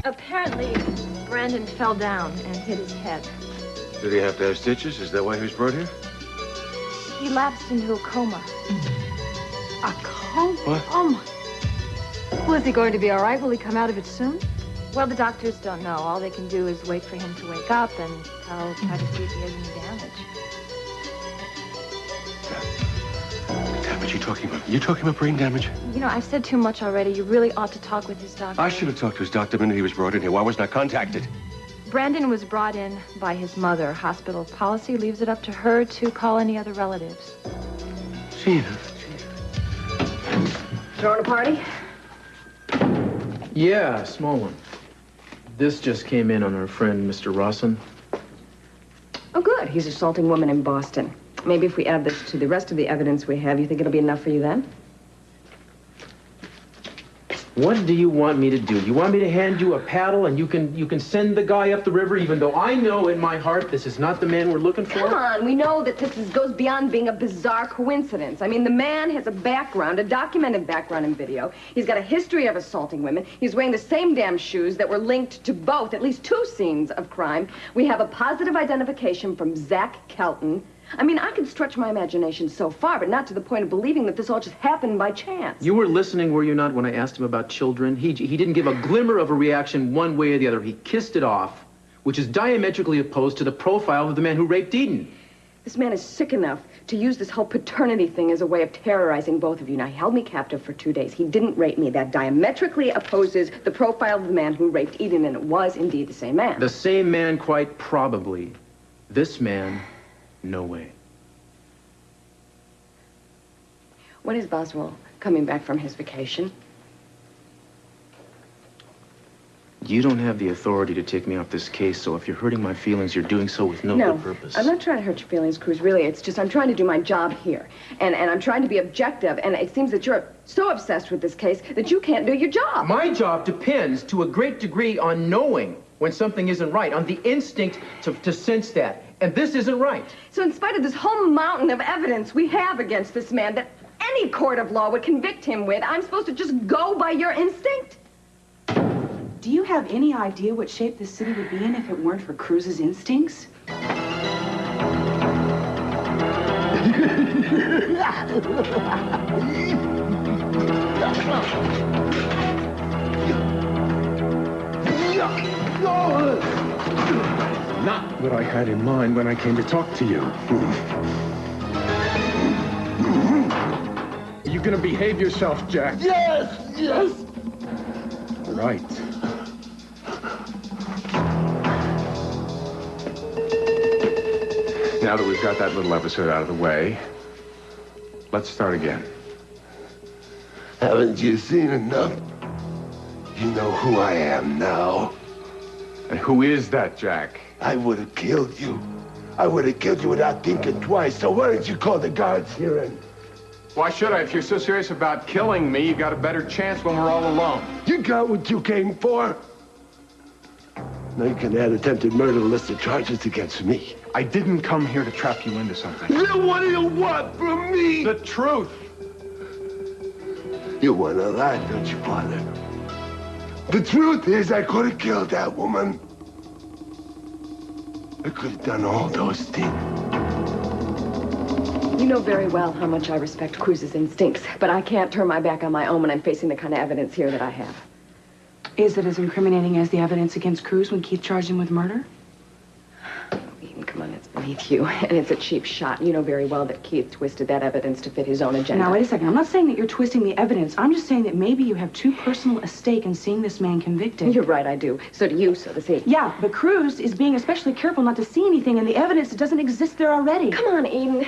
Apparently, Brandon fell down and hit his head. Did he have to have stitches? Is that why he was brought here? He lapsed into a coma. A coma? What? Oh, my. Well, is he going to be all right? Will he come out of it soon? Well, the doctors don't know. All they can do is wait for him to wake up and try to see if he has any damage. Damage you talking about? You talking about brain damage? You know, I've said too much already. You really ought to talk with his doctor. I should have talked to his doctor the minute he was brought in here. Why wasn't I contacted? Brandon was brought in by his mother. Hospital policy leaves it up to her to call any other relatives. Gina. Throwing a party? Yeah, a small one. This just came in on our friend, Mr. Rawson. Oh, good. He's assaulting women in Boston. Maybe if we add this to the rest of the evidence we have, you think it'll be enough for you then? What do you want me to do? You want me to hand you a paddle and you can send the guy up the river, even though I know in my heart this is not the man we're looking for? Come on, we know that this goes beyond being a bizarre coincidence. I mean, the man has a background, a documented background in video. He's got a history of assaulting women. He's wearing the same damn shoes that were linked to both, at least 2 scenes of crime. We have a positive identification from Zach Kelton. I mean, I could stretch my imagination so far, but not to the point of believing that this all just happened by chance. You were listening, were you not, when I asked him about children? He didn't give a glimmer of a reaction one way or the other. He kissed it off, which is diametrically opposed to the profile of the man who raped Eden. This man is sick enough to use this whole paternity thing as a way of terrorizing both of you. Now, he held me captive for 2 days. He didn't rape me. That diametrically opposes the profile of the man who raped Eden, and it was indeed the same man. The same man, quite probably. This man, no way. When is Boswell coming back from his vacation? You don't have the authority to take me off this case, so if you're hurting my feelings, you're doing so with no good purpose. I'm not trying to hurt your feelings, Cruz, really. It's just I'm trying to do my job here. And I'm trying to be objective, and it seems that you're so obsessed with this case that you can't do your job. My job depends to a great degree on knowing when something isn't right, on the instinct to sense that. And this isn't right. So in spite of this whole mountain of evidence we have against this man that any court of law would convict him with, I'm supposed to just go by your instinct? Do you have any idea what shape this city would be in if it weren't for Cruz's instincts? Not what I had in mind when I came to talk to you. Are you gonna behave yourself, Jack? Yes, yes. Right. Now that we've got that little episode out of the way, let's start again. Haven't you seen enough? You know who I am now. And who is that, Jack? I would have killed you. I would have killed you without thinking twice. So why don't you call the guards here and... Why should I? If you're so serious about killing me, you got a better chance when we're all alone. You got what you came for. Now you can add attempted murder to the list of charges against me. I didn't come here to trap you into something. Then what do you want from me? The truth. You want to lie, don't you, Father? The truth is I could have killed that woman. I could have done all those things. You know very well how much I respect Cruz's instincts, but I can't turn my back on my own when I'm facing the kind of evidence here that I have. Is it as incriminating as the evidence against Cruz when Keith charged him with murder? Eden, come on, it's beneath you, and it's a cheap shot. You know very well that Keith twisted that evidence to fit his own agenda. Now, wait a second. I'm not saying that you're twisting the evidence. I'm just saying that maybe you have too personal a stake in seeing this man convicted. You're right, I do. So do you, so does he. Yeah, but Cruz is being especially careful not to see anything in the evidence that doesn't exist there already. Come on, Eden.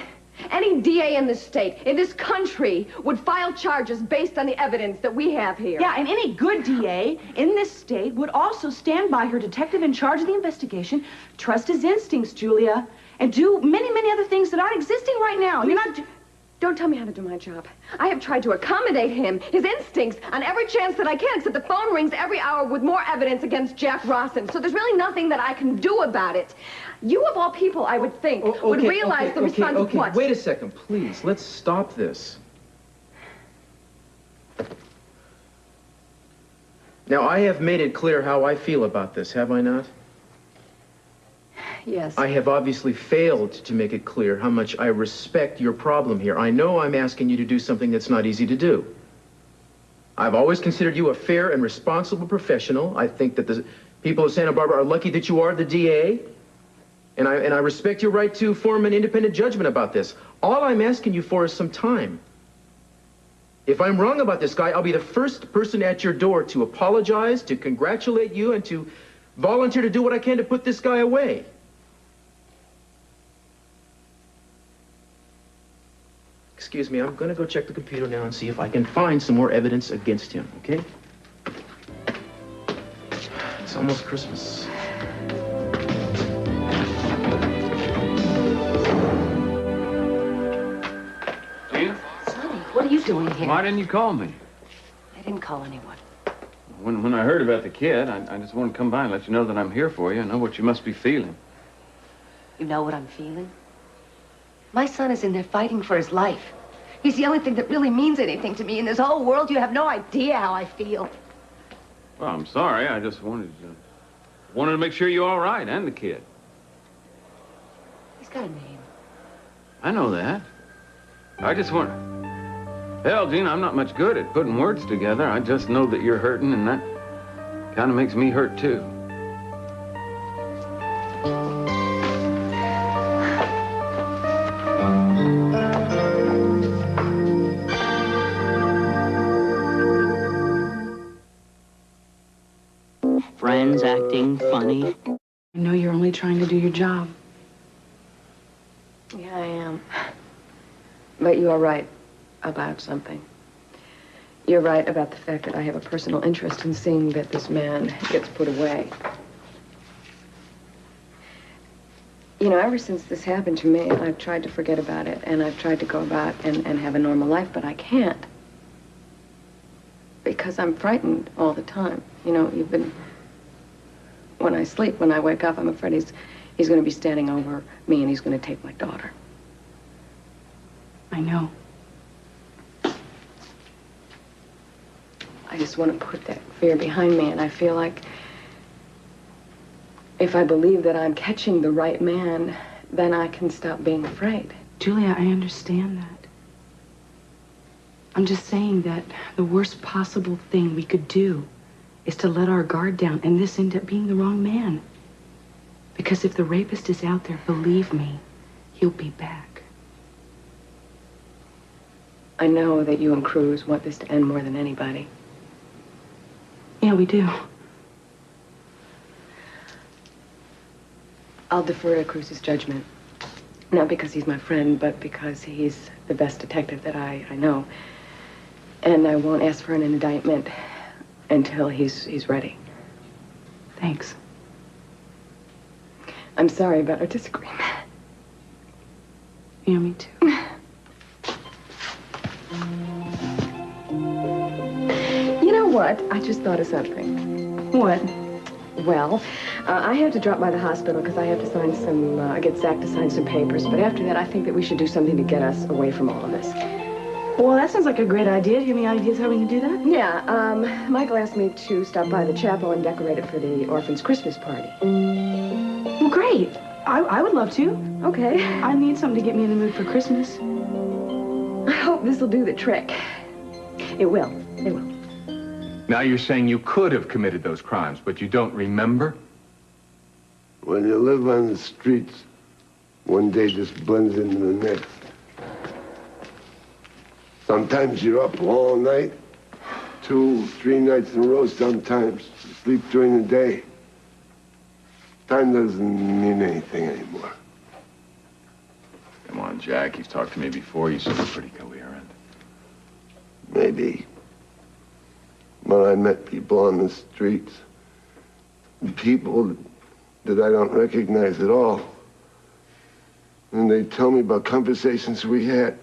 Any DA in this state, in this country, would file charges based on the evidence that we have here. Yeah, and any good DA in this state would also stand by her detective in charge of the investigation, trust his instincts, Julia, and do many, many other things that aren't existing right now. You're not... Don't tell me how to do my job. I have tried to accommodate him, his instincts, on every chance that I can, except the phone rings every hour with more evidence against Jack Rawson. So there's really nothing that I can do about it. You, of all people, I would think, would realize the response of what? Wait a second, please. Let's stop this. Now, I have made it clear how I feel about this, have I not? Yes. I have obviously failed to make it clear how much I respect your problem here. I know I'm asking you to do something that's not easy to do. I've always considered you a fair and responsible professional. I think that the people of Santa Barbara are lucky that you are the DA. And I respect your right to form an independent judgment about this. All I'm asking you for is some time. If I'm wrong about this guy, I'll be the first person at your door to apologize, to congratulate you, and to volunteer to do what I can to put this guy away. Excuse me, I'm going to go check the computer now and see if I can find some more evidence against him, okay? It's almost Christmas. Sonny, what are you doing here? Why didn't you call me? I didn't call anyone. When I heard about the kid, I just wanted to come by and let you know that I'm here for you. I know what you must be feeling. You know what I'm feeling? My son is in there fighting for his life. He's the only thing that really means anything to me in this whole world. You have no idea how I feel. Well, I'm sorry. I just wanted to make sure you're all right, and the kid. He's got a name. I know that. I just want... Hell, Gene, I'm not much good at putting words together. I just know that you're hurting, and that kind of makes me hurt, too. Friends acting funny. I know you're only trying to do your job. Yeah, I am. But you are right about something. You're right about the fact that I have a personal interest in seeing that this man gets put away. You know, ever since this happened to me, I've tried to forget about it, and I've tried to go about and have a normal life, but I can't. Because I'm frightened all the time. You know, when I sleep, when I wake up, I'm afraid he's going to be standing over me and he's going to take my daughter. I know. I just want to put that fear behind me, and I feel like if I believe that I'm catching the right man, then I can stop being afraid. Julia, I understand that. I'm just saying that the worst possible thing we could do is to let our guard down and this end up being the wrong man. Because if the rapist is out there, believe me, he'll be back. I know that you and Cruz want this to end more than anybody. Yeah, we do. I'll defer to Cruz's judgment. Not because he's my friend, but because he's the best detective that I know. And I won't ask for an indictment until he's ready. Thanks. I'm sorry about our disagreement. Yeah, me too. You know what? I just thought of something. What? Well, I have to drop by the hospital because I have to sign some, get Zach to sign some papers. But after that, I think that we should do something to get us away from all of this. Well, that sounds like a great idea. Do you have any ideas how we can do that? Yeah, Michael asked me to stop by the chapel and decorate it for the orphans' Christmas party. Well, great. I would love to. Okay. I need something to get me in the mood for Christmas. I hope this will do the trick. It will. It will. Now you're saying you could have committed those crimes, but you don't remember? When you live on the streets, one day just blends into the next. Sometimes you're up all night, 2, 3 nights in a row sometimes. You sleep during the day. Time doesn't mean anything anymore. Come on, Jack. You've talked to me before. You seem pretty coherent. Maybe. But I met people on the streets. People that I don't recognize at all. And they tell me about conversations we had,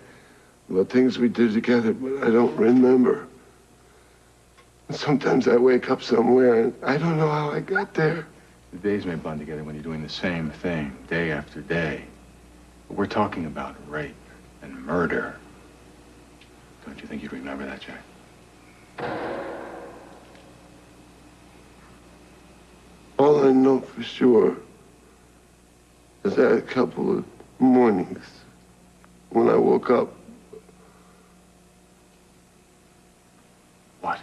about things we did together, but I don't remember. And sometimes I wake up somewhere and I don't know how I got there. The days may blend together when you're doing the same thing, day after day. But we're talking about rape and murder. Don't you think you'd remember that, Jack? didn't know for sure is that a couple of mornings when I woke up. What?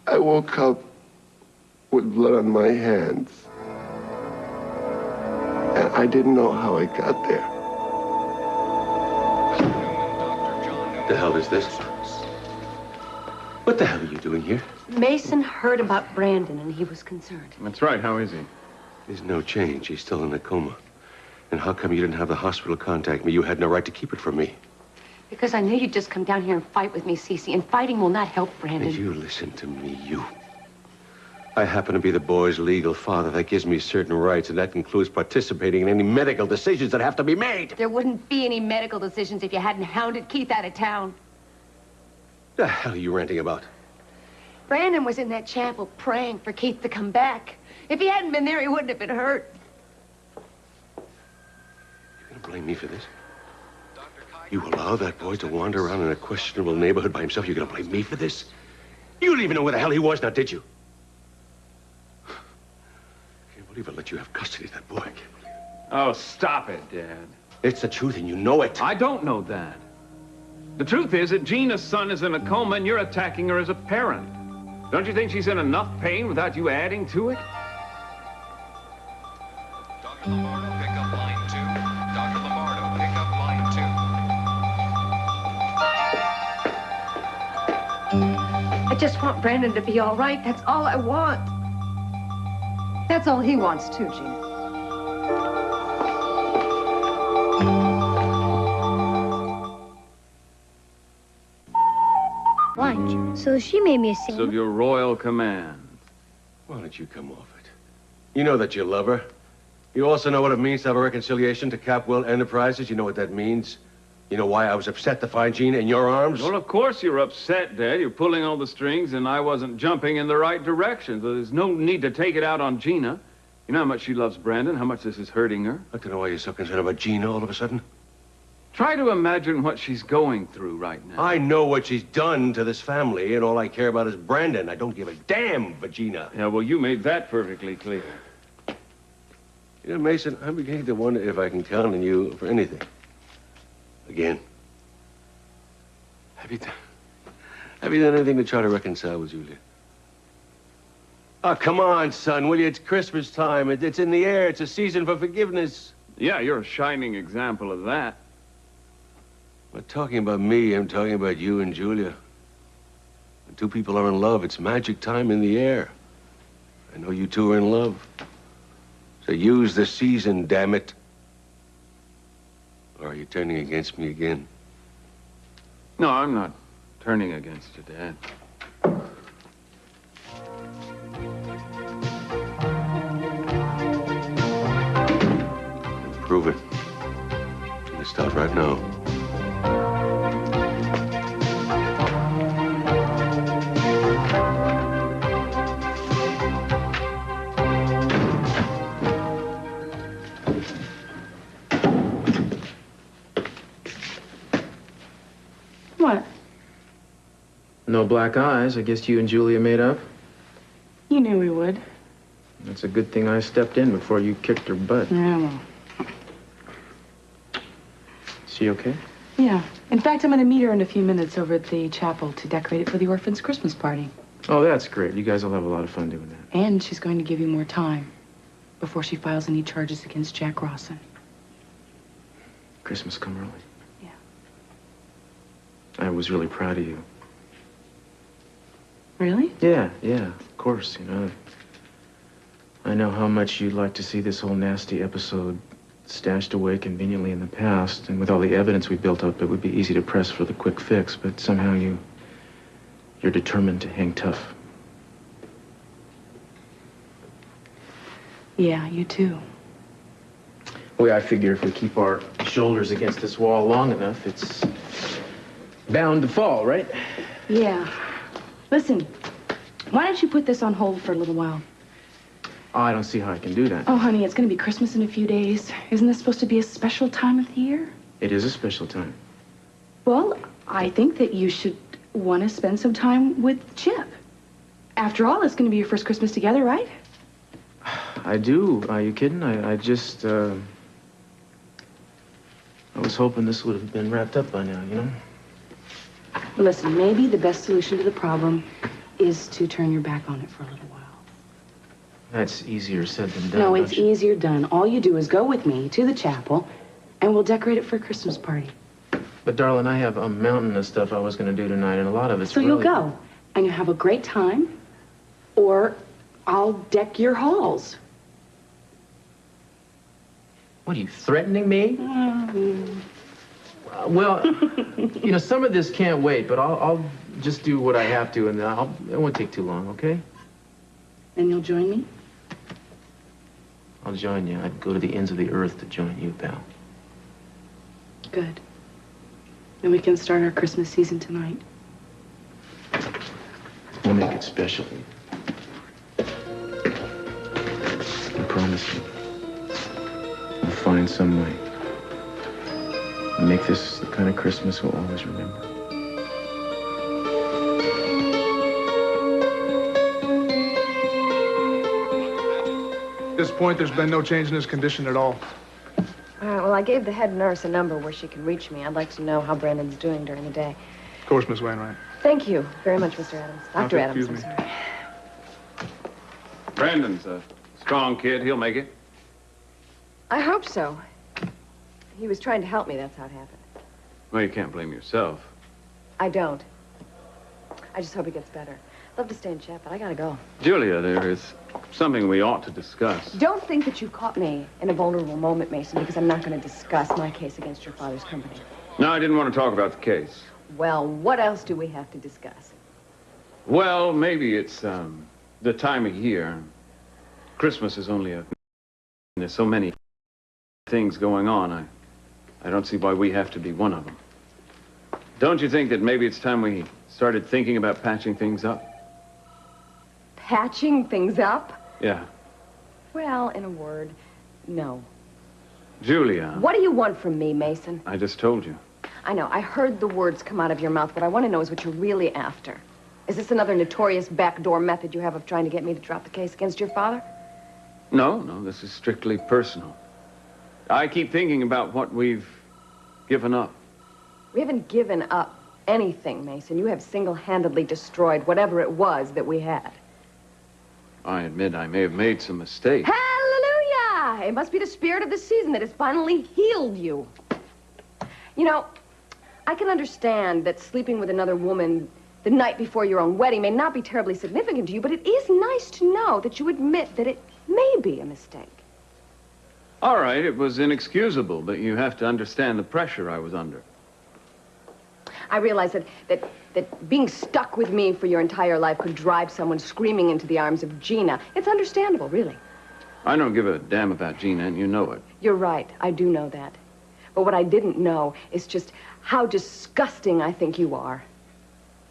I woke up with blood on my hands. And I didn't know how I got there. The hell is this? What the hell are you doing here? Mason heard about Brandon and he was concerned. That's right. How is he? There's no change. He's still in a coma. And how come you didn't have the hospital contact me? You had no right to keep it from me. Because I knew you'd just come down here and fight with me, Cece, and fighting will not help Brandon. Now, you listen to me, you. I happen to be the boy's legal father. That gives me certain rights, and that includes participating in any medical decisions that have to be made. There wouldn't be any medical decisions if you hadn't hounded Keith out of town. The hell are you ranting about? Brandon was in that chapel praying for Keith to come back. If he hadn't been there, he wouldn't have been hurt. You're gonna blame me for this? You allow that boy to wander around in a questionable neighborhood by himself? You're gonna blame me for this? You didn't even know where the hell he was now, did you? I can't believe I let you have custody of that boy. I can't believe it. Oh, stop it, Dad. It's the truth, and you know it. I don't know that. The truth is that Gina's son is in a coma, and you're attacking her as a parent. Don't you think she's in enough pain without you adding to it? Dr. Lombardo, pick up line 2. Dr. Lombardo, pick up line 2. I just want Brandon to be all right. That's all I want. That's all he wants, too, Gina. Watch. So she made me a singer. Of your royal command. Why don't you come off it? You know that you love her. You also know what it means to have a reconciliation to Capwell Enterprises. You know what that means. You know why I was upset to find Gina in your arms? Well, of course you're upset, Dad. You're pulling all the strings, and I wasn't jumping in the right direction. So there's no need to take it out on Gina. You know how much she loves Brandon, how much this is hurting her. I don't know why you're so concerned about Gina all of a sudden. Try to imagine what she's going through right now. I know what she's done to this family, and all I care about is Brandon. I don't give a damn for Gina. Yeah, well, you made that perfectly clear. You know, Mason, I'm beginning to wonder if I can count on you for anything. Again. Have you done anything to try to reconcile with Julia? Oh, come on, son, will you? It's Christmas time. It's in the air. It's a season for forgiveness. Yeah, you're a shining example of that. I'm not talking about me. I'm talking about you and Julia. When two people are in love, it's magic time in the air. I know you two are in love. So use the season, damn it. Or are you turning against me again? No, I'm not turning against you, Dad. Prove it. You can start right now. What? No black eyes. I guess you and Julia made up? You knew we would. That's a good thing I stepped in before you kicked her butt. Yeah, well. Is she okay? Yeah. In fact, I'm going to meet her in a few minutes over at the chapel to decorate it for the orphans' Christmas party. Oh, that's great. You guys will have a lot of fun doing that. And she's going to give you more time before she files any charges against Jack Rawson. Christmas come early. Yeah. I was really proud of you. Really? Yeah, of course, you know. I know how much you'd like to see this whole nasty episode stashed away conveniently in the past, and with all the evidence we built up, it would be easy to press for the quick fix, but somehow you're determined to hang tough. Yeah, you too. Well, I figure if we keep our shoulders against this wall long enough, it's bound to fall, right? Yeah. Listen, why don't you put this on hold for a little while? Oh, I don't see how I can do that. Oh, honey, it's going to be Christmas in a few days. Isn't this supposed to be a special time of the year? It is a special time. Well, I think that you should want to spend some time with Chip. After all, it's going to be your first Christmas together, right? I do. Are you kidding? I just, I was hoping this would have been wrapped up by now, you know? Well, listen, maybe the best solution to the problem is to turn your back on it for a little while. That's easier said than done. No, it's easier done. All you do is go with me to the chapel, and we'll decorate it for a Christmas party. But, darling, I have a mountain of stuff I was going to do tonight, and a lot of it's So really... you'll go, and you'll have a great time, or I'll deck your halls. What, are you threatening me? Well, you know, some of this can't wait, but I'll just do what I have to, and it won't take too long, okay? And you'll join me? I'll join you. I'd go to the ends of the earth to join you, pal. Good. Then we can start our Christmas season tonight. We'll make it special. I promise you. We'll find some way. And make this the kind of Christmas we'll always remember. At this point, there's been no change in his condition at all. All right, well, I gave the head nurse a number where she can reach me. I'd like to know how Brandon's doing during the day. Of course, Miss Wainwright. Thank you very much, Mr. Adams. Dr. Adams, Excuse I'm me. sorry. Brandon's a strong kid. He'll make it. I hope so. He was trying to help me, that's how it happened. Well, you can't blame yourself. I don't. I just hope he gets better. Love to stay and chat, but I gotta go. Julia, there is something we ought to discuss. Don't think that you caught me in a vulnerable moment, Mason, because I'm not going to discuss my case against your father's company. No, I didn't want to talk about the case. Well, what else do we have to discuss? Well, maybe it's the time of year. Christmas is only there's so many things going on. I don't see why we have to be one of them. Don't you think that maybe it's time we started thinking about patching things up? Patching things up? Yeah. Well, in a word, no. Julia. What do you want from me, Mason? I just told you. I know. I heard the words come out of your mouth. What I want to know is what you're really after. Is this another notorious backdoor method you have of trying to get me to drop the case against your father? No, this is strictly personal. I keep thinking about what we've given up. We haven't given up anything, Mason. You have single-handedly destroyed whatever it was that we had. I admit I may have made some mistakes. Hallelujah! It must be the spirit of the season that has finally healed you. You know, I can understand that sleeping with another woman the night before your own wedding may not be terribly significant to you, but it is nice to know that you admit that it may be a mistake. All right, it was inexcusable, but you have to understand the pressure I was under. I realize that being stuck with me for your entire life could drive someone screaming into the arms of Gina. It's understandable, really. I don't give a damn about Gina, and you know it. You're right. I do know that. But what I didn't know is just how disgusting I think you are.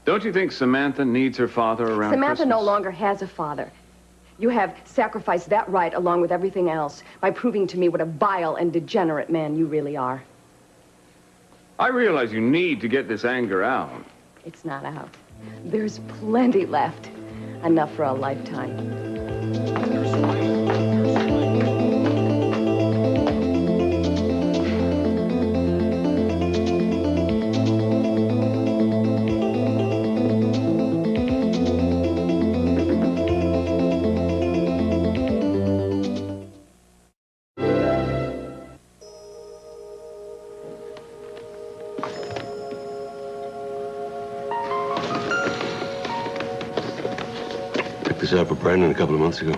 Don't you think Samantha needs her father around Samantha Christmas? no longer has a father. You have sacrificed that right along with everything else by proving to me what a vile and degenerate man you really are. I realize you need to get this anger out. It's not out. There's plenty left. Enough for a lifetime. This out for Brandon a couple of months ago.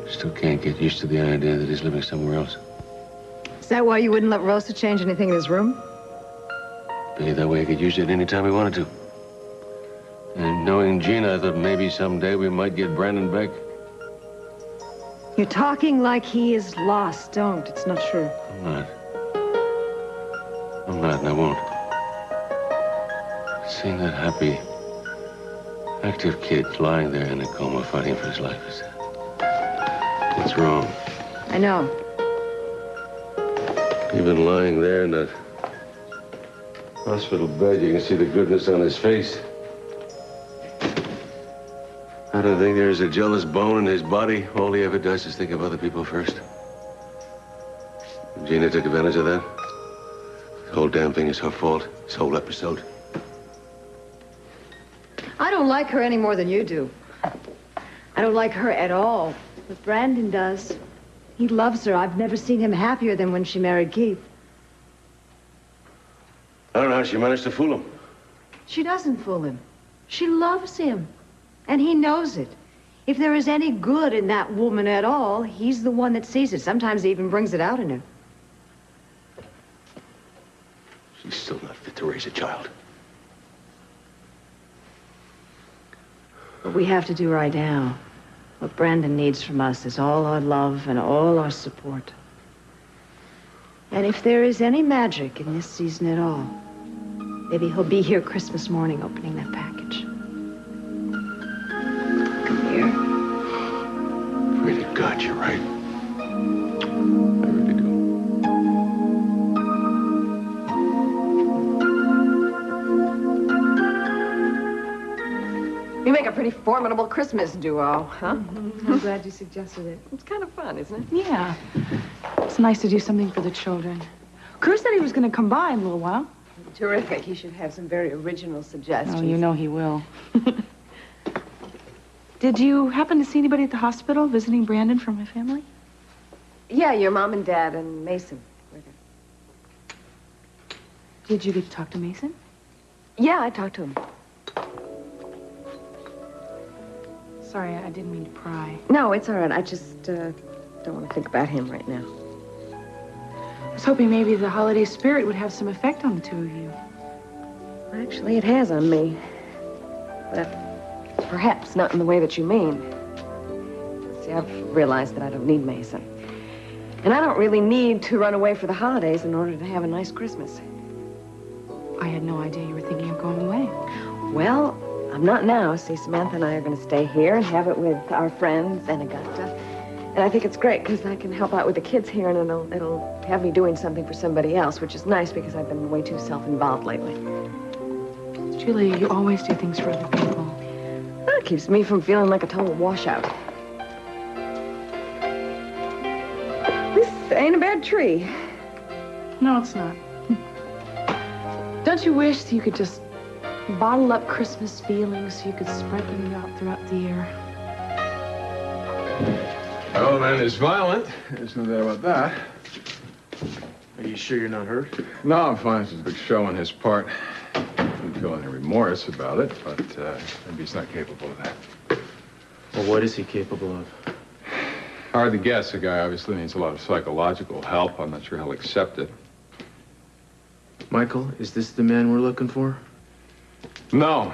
Still can't get used to the idea that he's living somewhere else. Is that why you wouldn't let Rosa change anything in his room? Maybe that way he could use it any time he wanted to. And knowing Gina, I thought maybe someday we might get Brandon back. You're talking like he is lost. Don't. It's not true. I'm not, and I won't. Seeing that happy, active kid lying there in a coma fighting for his life it's wrong. I know. Even lying there in that hospital bed, you can see the goodness on his face. don't think there's a jealous bone in his body. All he ever does is think of other people first. Gina took advantage of that. The whole damn thing is her fault. This whole episode. I don't like her any more than you do. I don't like her at all. But Brandon does. He loves her. I've never seen him happier than when she married Keith. I don't know how she managed to fool him. She doesn't fool him. She loves him. And he knows it. If there is any good in that woman at all, he's the one that sees it. Sometimes he even brings it out in her. She's still not fit to raise a child. What we have to do right now, what Brandon needs from us, is all our love and all our support. And if there is any magic in this season at all, maybe he'll be here Christmas morning opening that package. Come here. Pray to God you're right. You make a pretty formidable Christmas duo, huh? I'm glad you suggested it. It's kind of fun, isn't it? Yeah. It's nice to do something for the children. Cruz said he was going to come by in a little while. Terrific. He should have some very original suggestions. Oh, you know he will. Did you happen to see anybody at the hospital visiting Brandon from my family? Yeah, your mom and dad and Mason were there. Did you get to talk to Mason? Yeah, I talked to him. Sorry, I didn't mean to pry. No, it's all right. I just don't want to think about him right now. I was hoping maybe the holiday spirit would have some effect on the two of you. Actually, it has on me. But perhaps not in the way that you mean. See, I've realized that I don't need Mason. And I don't really need to run away for the holidays in order to have a nice Christmas. I had no idea you were thinking of going away. Well, I'm not now. See, Samantha and I are going to stay here and have it with our friends and Augusta. And I think it's great because I can help out with the kids here, and it'll have me doing something for somebody else, which is nice because I've been way too self-involved lately. Julie, you always do things for other people. Well, it keeps me from feeling like a total washout. This ain't a bad tree. No, it's not. Don't you wish that you could just bottle up Christmas feelings so you could spread them out throughout the year? Oh, man is violent. There's no doubt about that. Are you sure you're not hurt? No, I'm fine. It's a big show on his part. I don't feel any remorse about it, but maybe he's not capable of that. Well, what is he capable of? Hard to guess. The guy obviously needs a lot of psychological help. I'm not sure he'll accept it. Michael, is this the man we're looking for? No.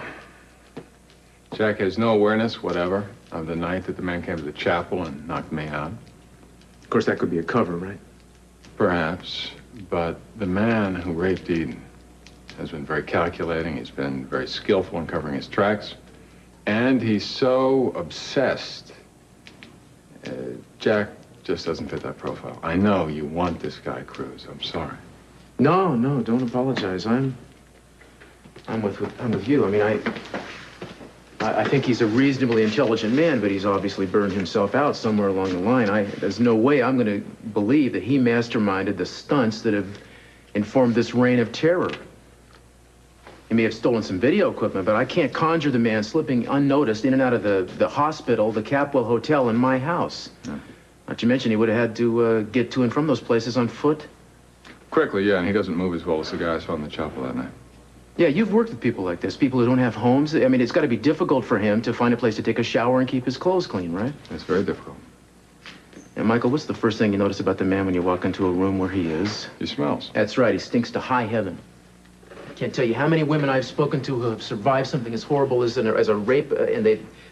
Jack has no awareness, whatever, of the night that the man came to the chapel and knocked me out. Of course, that could be a cover, right? Perhaps, but the man who raped Eden has been very calculating. He's been very skillful in covering his tracks, and he's so obsessed. Jack just doesn't fit that profile. I know you want this guy, Cruz. I'm sorry. No, don't apologize. I'm with you. I mean, I think he's a reasonably intelligent man, but he's obviously burned himself out somewhere along the line. There's no way I'm going to believe that he masterminded the stunts that have informed this reign of terror. He may have stolen some video equipment, but I can't conjure the man slipping unnoticed in and out of the hospital, the Capwell Hotel, and my house. No. Not to mention he would have had to get to and from those places on foot. Quickly, yeah, and he doesn't move as well as the guy I saw in the chapel that night. Yeah, you've worked with people like this, people who don't have homes. I mean, it's got to be difficult for him to find a place to take a shower and keep his clothes clean, right? It's very difficult. And Michael, what's the first thing you notice about the man when you walk into a room where he is? He smells. That's right, he stinks to high heaven. I can't tell you how many women I've spoken to who have survived something as horrible as a rape, and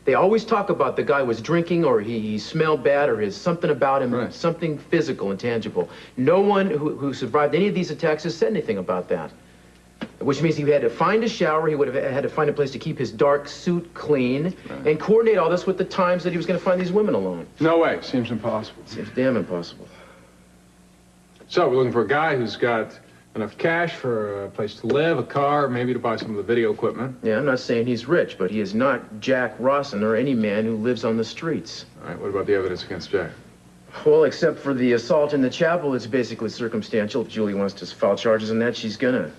they always talk about the guy was drinking, or he smelled bad, or something about him, right. Something physical and tangible. No one who survived any of these attacks has said anything about that. Which means he had to find a shower, he would have had to find a place to keep his dark suit clean, right. And coordinate all this with the times that he was going to find these women alone. No way. Seems impossible. Seems damn impossible. So we're looking for a guy who's got Enough cash for a place to live, a car, maybe to buy some of the video equipment. Yeah, I'm not saying he's rich, but he is not Jack Rawson or any man who lives on the streets. All right, what about the evidence against Jack? Well, except for the assault in the chapel, it's basically circumstantial. If Julie wants to file charges on that, she's gonna.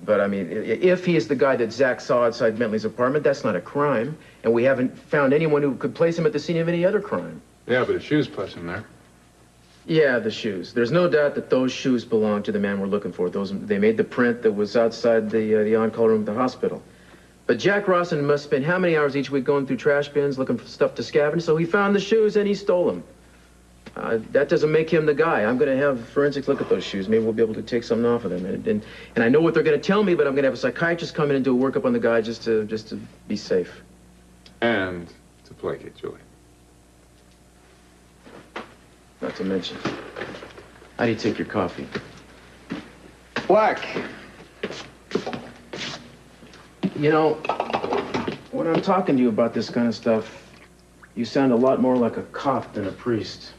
But, I mean, if he is the guy that Zach saw outside Bentley's apartment, that's not a crime. And we haven't found anyone who could place him at the scene of any other crime. Yeah, but his shoes place him there. Yeah, the shoes. There's no doubt that those shoes belong to the man we're looking for. They made the print that was outside the on-call room at the hospital. But Jack Rawson must spend how many hours each week going through trash bins looking for stuff to scavenge? So he found the shoes and he stole them. That doesn't make him the guy. I'm going to have forensics look at those shoes. Maybe we'll be able to take something off of them. And I know what they're going to tell me, but I'm going to have a psychiatrist come in and do a workup on the guy just to be safe. And to placate Julie. Not to mention. How do you take your coffee? Black. You know, when I'm talking to you about this kind of stuff, you sound a lot more like a cop than a priest.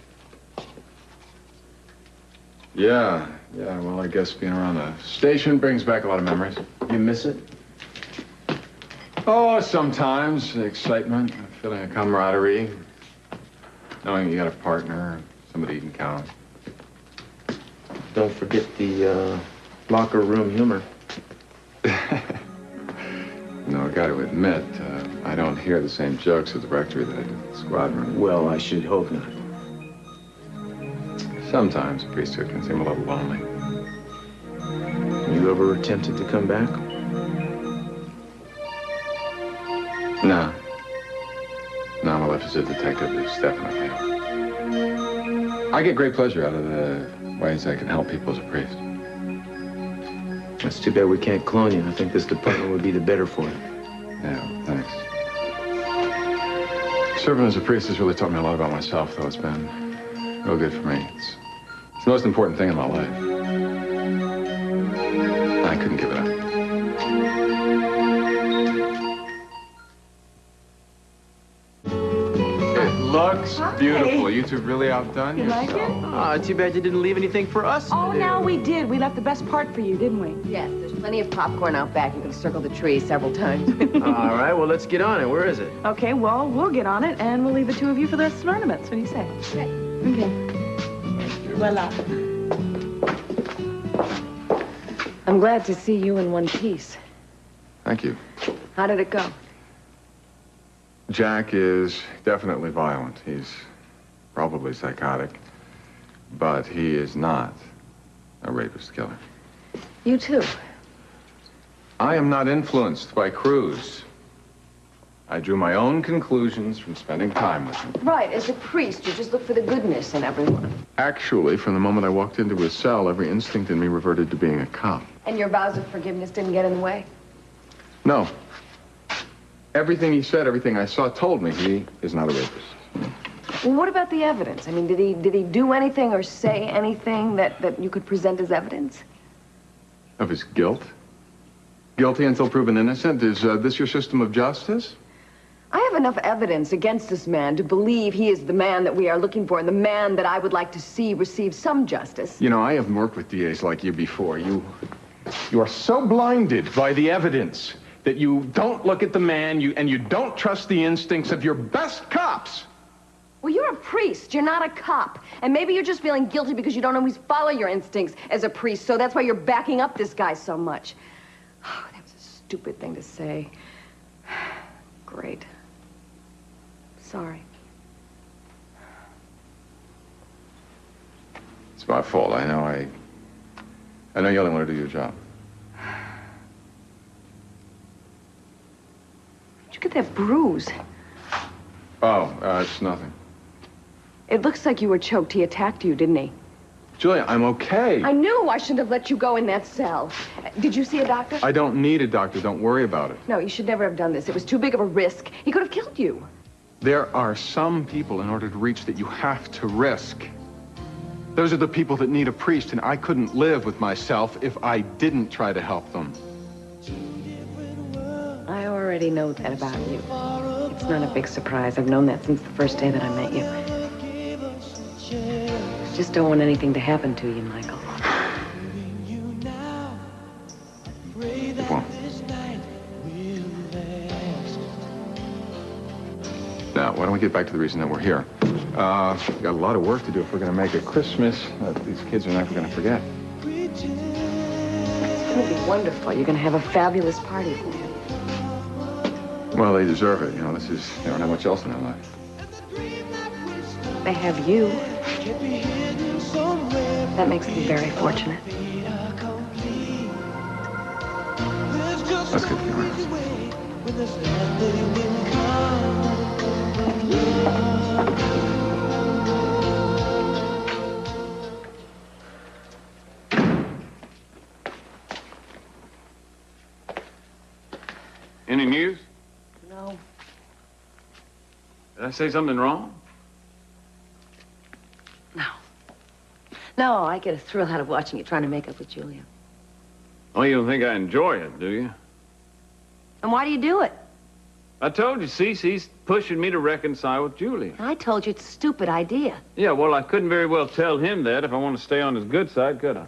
Yeah, well, I guess being around the station brings back a lot of memories. You miss it? Oh, sometimes. The excitement, feeling a camaraderie, knowing you got a partner, somebody you can count on. Don't forget the locker room humor. No, I got to admit, I don't hear the same jokes at the rectory that I do at the squadron. Well, I should hope not. Sometimes the priesthood can seem a little lonely. You ever attempted to come back? No. No, my life as a detective is definitely. I get great pleasure out of the ways I can help people as a priest. That's too bad we can't clone you. I think this department would be the better for it. Yeah, thanks. Serving as a priest has really taught me a lot about myself, though. It's been real good for me. It's the most important thing in my life. I couldn't give it up. Looks beautiful. You two really outdone yourself. like it? Ah, too bad you didn't leave anything for us. Oh, now we did. We left the best part for you, didn't we? Yes, there's plenty of popcorn out back. You can circle the tree several times. All right, well, let's get on it. Where is it? Okay, well, we'll get on it, and we'll leave the two of you for the rest of the ornaments. What do you say? Okay. Voila. I'm glad to see you in one piece. Thank you. How did it go? Jack is definitely violent. He's probably psychotic, but he is not a rapist killer. You too. I am not influenced by Cruz. I drew my own conclusions from spending time with him. Right, as a priest, you just look for the goodness in everyone. Actually, from the moment I walked into his cell, every instinct in me reverted to being a cop. And your vows of forgiveness didn't get in the way? No. Everything he said, everything I saw told me he is not a rapist. Well, what about the evidence? I mean, did he do anything or say anything that you could present as evidence? Of his guilt? Guilty until proven innocent? Is this your system of justice? I have enough evidence against this man to believe he is the man that we are looking for and the man that I would like to see receive some justice. You know, I haven't worked with DAs like you before. You are so blinded by the evidence that you don't look at the man and you don't trust the instincts of your best cops. Well, you're a priest. You're not a cop. And maybe you're just feeling guilty because you don't always follow your instincts as a priest, so that's why you're backing up this guy so much. Oh, that was a stupid thing to say. Great. Sorry. It's my fault. I know you only want to do your job. Did you get that bruise? Oh, it's nothing. It looks like you were choked. He attacked you, didn't he? Julia, I'm okay. I knew I shouldn't have let you go in that cell. Did you see a doctor? I don't need a doctor. Don't worry about it. No, you should never have done this. It was too big of a risk. He could have killed you. There are some people, in order to reach that, you have to risk. Those are the people that need a priest, and I couldn't live with myself if I didn't try to help them. I already know that about you. It's not a big surprise. I've known that since the first day that I met you. Just don't want anything to happen to you, Michael. It won't. Now, why don't we get back to the reason that we're here? We've got a lot of work to do if we're going to make a Christmas that these kids are never going to forget. It's going to be wonderful. You're going to have a fabulous party for them. Well, they deserve it. You know, they don't have much else in their life. They have you. That makes them very fortunate. That's good to be honest. Any news? No. Did I say something wrong? No, I get a thrill out of watching you trying to make up with Julia. Oh, you don't think I enjoy it, do you? And why do you do it? I told you, Cece's pushing me to reconcile with Julia. I told you it's a stupid idea. Yeah, well, I couldn't very well tell him that if I want to stay on his good side, could I?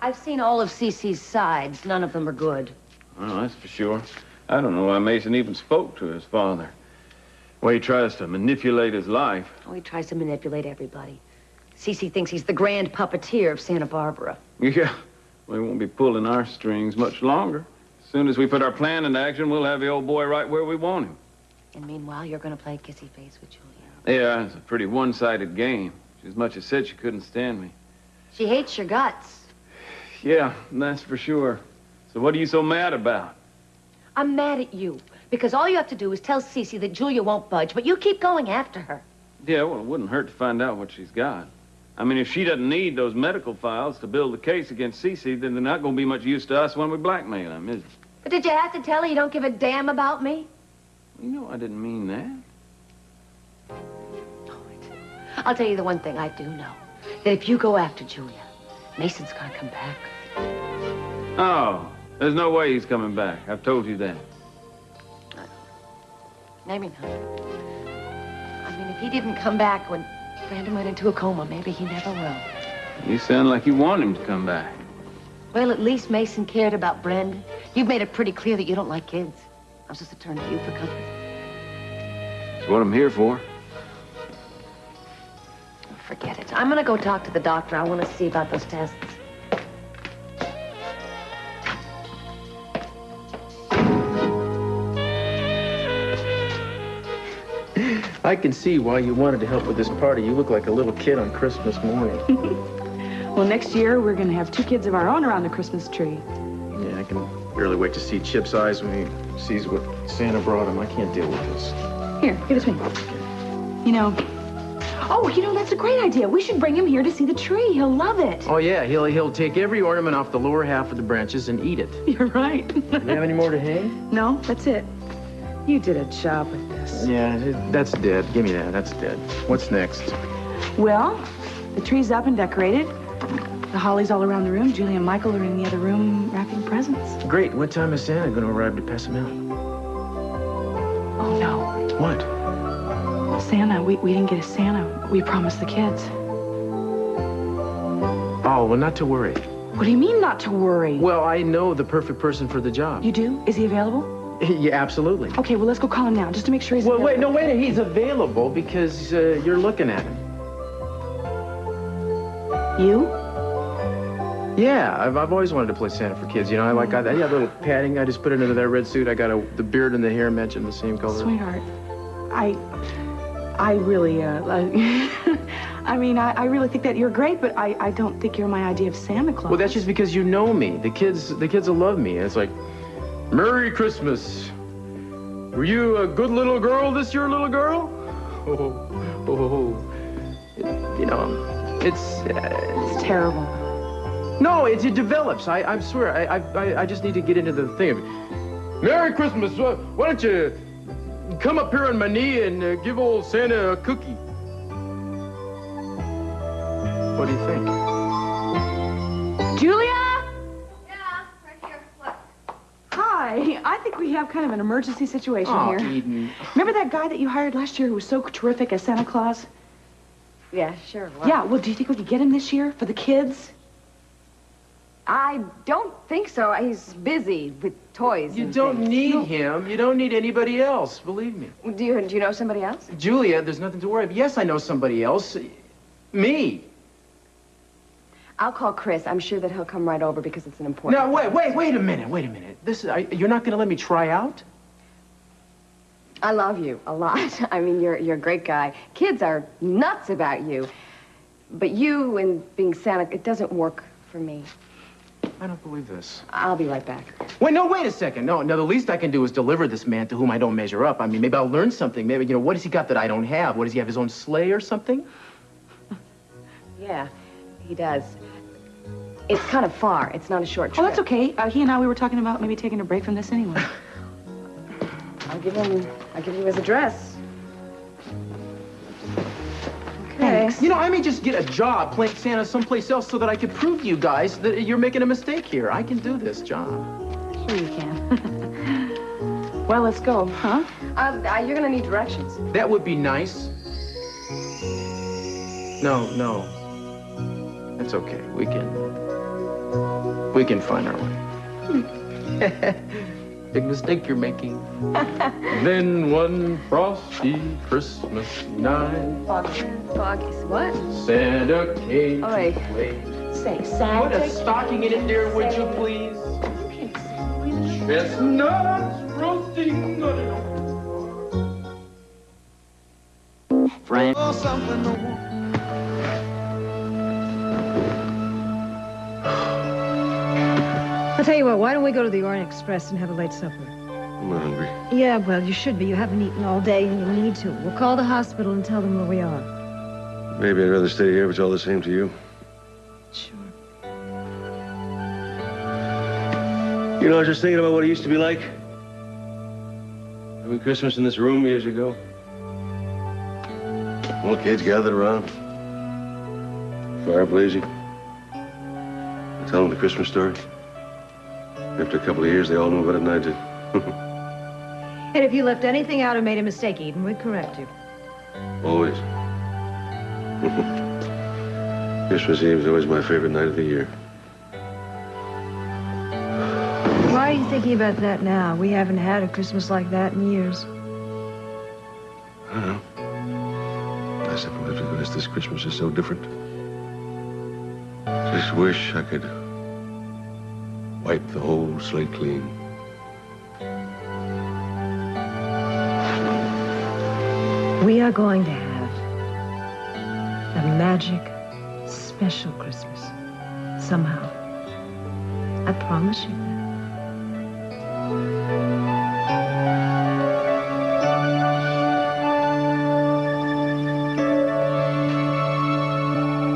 I've seen all of Cece's sides. None of them are good. Well, that's for sure. I don't know why Mason even spoke to his father. Well, he tries to manipulate his life. Oh, he tries to manipulate everybody. Cece thinks he's the grand puppeteer of Santa Barbara. Yeah, well, he won't be pulling our strings much longer. As soon as we put our plan into action, we'll have the old boy right where we want him. And meanwhile, you're going to play kissy face with Julia. Yeah, it's a pretty one-sided game. She as much as said she couldn't stand me. She hates your guts. Yeah, that's for sure. So what are you so mad about? I'm mad at you because all you have to do is tell Cece that Julia won't budge, but you keep going after her. Yeah, well, it wouldn't hurt to find out what she's got. I mean, if she doesn't need those medical files to build the case against Cece, then they're not going to be much use to us when we blackmail them, is it? But did you have to tell her you don't give a damn about me? You know, I didn't mean that. I'll tell you the one thing I do know. That if you go after Julia, Mason's going to come back. Oh, there's no way he's coming back. I've told you that. Maybe not. I mean, if he didn't come back when Brandon went into a coma, maybe he never will. You sound like you want him to come back. Well, at least Mason cared about Brandon. You've made it pretty clear that you don't like kids. I'm supposed to turn to you for comfort. That's what I'm here for. Forget it. I'm going to go talk to the doctor. I want to see about those tests. I can see why you wanted to help with this party. You look like a little kid on Christmas morning. Well, next year, we're going to have 2 kids of our own around the Christmas tree. Yeah, I can barely wait to see Chip's eyes when he sees what Santa brought him. I can't deal with this. Here, give this me. You know, that's a great idea. We should bring him here to see the tree. He'll love it. Oh, yeah, he'll take every ornament off the lower half of the branches and eat it. You're right. Do you have any more to hang? No, that's it. You did a job with this. Yeah, that's dead. Give me that. That's dead. What's next? Well, the tree's up and decorated. The holly's all around the room. Julie and Michael are in the other room wrapping presents. Great. What time is Santa going to arrive to pass them out? Oh, no. What? Santa. We didn't get a Santa. We promised the kids. Oh, well, not to worry. What do you mean, not to worry? Well, I know the perfect person for the job. You do? Is he available? Yeah, absolutely. Okay, well, let's go call him now, just to make sure he's available. Wait, no, wait. He's available because you're looking at him. You? Yeah, I've always wanted to play Santa for kids. You know, I got a little padding. I just put it into that red suit. I got the beard and the hair matching the same color. Sweetheart, I really, I mean, I really think that you're great, but I don't think you're my idea of Santa Claus. Well, that's just because you know me. The kids will love me. And it's like, Merry Christmas. Were you a good little girl this year, little girl? Oh. You know, it's terrible. No, it develops. I swear. I just need to get into the thing of it. Merry Christmas. Why don't you come up here on my knee and give old Santa a cookie? What do you think? Julia? Hi, I think we have kind of an emergency situation here. Eden. Remember that guy that you hired last year who was so terrific as Santa Claus? Yeah, sure. Well, yeah, well, do you think we could get him this year for the kids? I don't think so. He's busy with toys. You and don't things. need him. You don't need anybody else, believe me. Do you know somebody else? Julia, there's nothing to worry about. Yes, I know somebody else. Me. I'll call Chris. I'm sure that he'll come right over because it's an important... No, wait a minute. You're not going to let me try out? I love you a lot. I mean, you're a great guy. Kids are nuts about you. But you and being Santa, it doesn't work for me. I don't believe this. I'll be right back. Wait a second. No, the least I can do is deliver this man to whom I don't measure up. I mean, maybe I'll learn something. Maybe, what has he got that I don't have? What, does he have his own sleigh or something? Yeah, he does. It's kind of far. It's not a short trip. Oh, that's okay. He and I, we were talking about maybe taking a break from this anyway. I'll give you his address. Okay. Thanks. I may just get a job playing Santa someplace else so that I can prove to you guys that you're making a mistake here. I can do this job. Sure you can. Well, let's go. Huh? You're gonna need directions. That would be nice. No. That's okay. We can find our way. Big mistake you're making. Then one frosty Christmas night. Foggy. What? Santa came Oi. to play. Say Santa. Put a stocking in it, dear, would you please? Chestnuts roasting. Friend. I'll tell you what, why don't we go to the Orient Express and have a late supper? I'm not hungry. Yeah, well, you should be. You haven't eaten all day and you need to. We'll call the hospital and tell them where we are. Maybe I'd rather stay here if it's all the same to you. Sure. I was just thinking about what it used to be like. Every Christmas in this room years ago. All the kids gathered around. Fire blazing. Telling the Christmas story. After a couple of years, they all knew about it, and I did. And if you left anything out or made a mistake, Eden, we'd correct you. Always. Christmas Eve is always my favorite night of the year. Why are you thinking about that now? We haven't had a Christmas like that in years. I don't know. I suppose because this Christmas is so different. Just wish I could wipe the whole slate clean. We are going to have a magic, special Christmas. Somehow. I promise you that.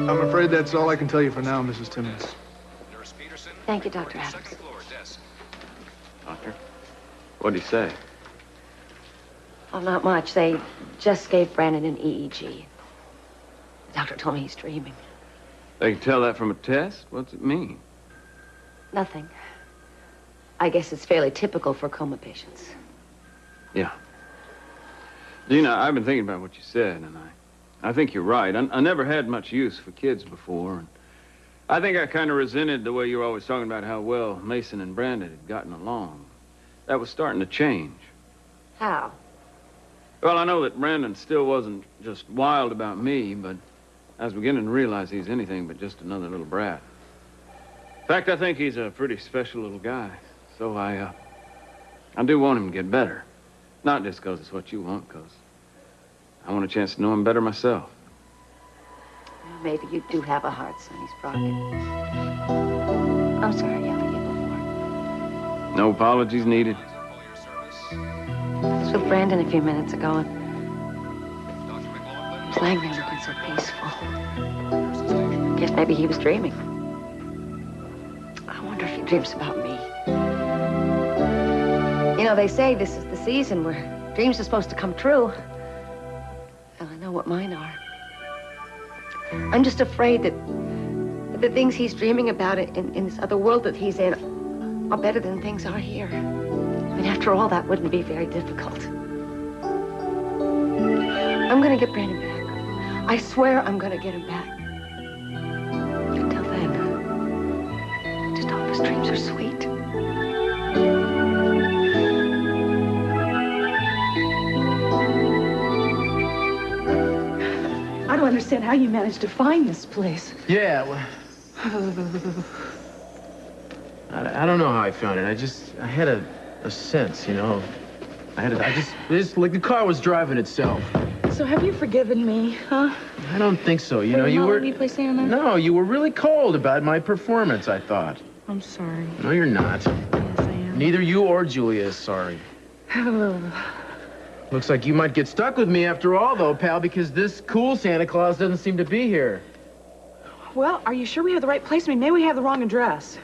I'm afraid that's all I can tell you for now, Mrs. Timmons. Thank you, Dr. Adams. Doctor, what'd he say? Oh, not much. They just gave Brandon an EEG. The doctor told me he's dreaming. They can tell that from a test? What's it mean? Nothing. I guess it's fairly typical for coma patients. Yeah. Gina, I've been thinking about what you said, and I think you're right. I never had much use for kids before, and I think I kind of resented the way you were always talking about how well Mason and Brandon had gotten along. That was starting to change. How? Well, I know that Brandon still wasn't just wild about me, but I was beginning to realize he's anything but just another little brat. In fact, I think he's a pretty special little guy. So I do want him to get better. Not just because it's what you want, because I want a chance to know him better myself. Well, maybe you do have a heart, Sonny Sprocket. I'm sorry I yelled at you before. No apologies needed. I was with Brandon a few minutes ago, and he was laying there looking so peaceful. Guess maybe he was dreaming. I wonder if he dreams about me. You know, they say this is the season where dreams are supposed to come true. And I know what mine are. I'm just afraid that the things he's dreaming about in this other world that he's in are better than things are here. I mean, after all, that wouldn't be very difficult. I'm gonna get Brandon back. I swear I'm gonna get him back. Until then, just dreams are sweet. I don't understand how you managed to find this place. Yeah, well, I don't know how I found it. I had a sense, you know. It's like the car was driving itself. So have you forgiven me, huh? I don't think so. You know, you were... Me play Santa? No, you were really cold about my performance, I thought. I'm sorry. No, you're not. Yes, I am. Neither you or Julia is sorry. Looks like you might get stuck with me after all, though, pal, because this cool Santa Claus doesn't seem to be here. Well, are you sure we have the right place? I mean, maybe we have the wrong address.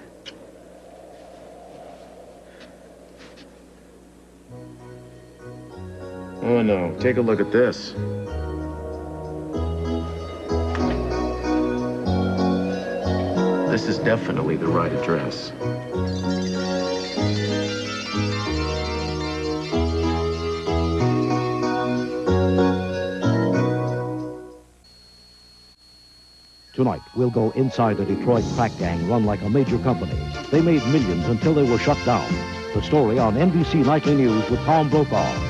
Oh, no. Take a look at this. This is definitely the right address. Tonight, we'll go inside the Detroit crack gang run like a major company. They made millions until they were shut down. The story on NBC Nightly News with Tom Brokaw.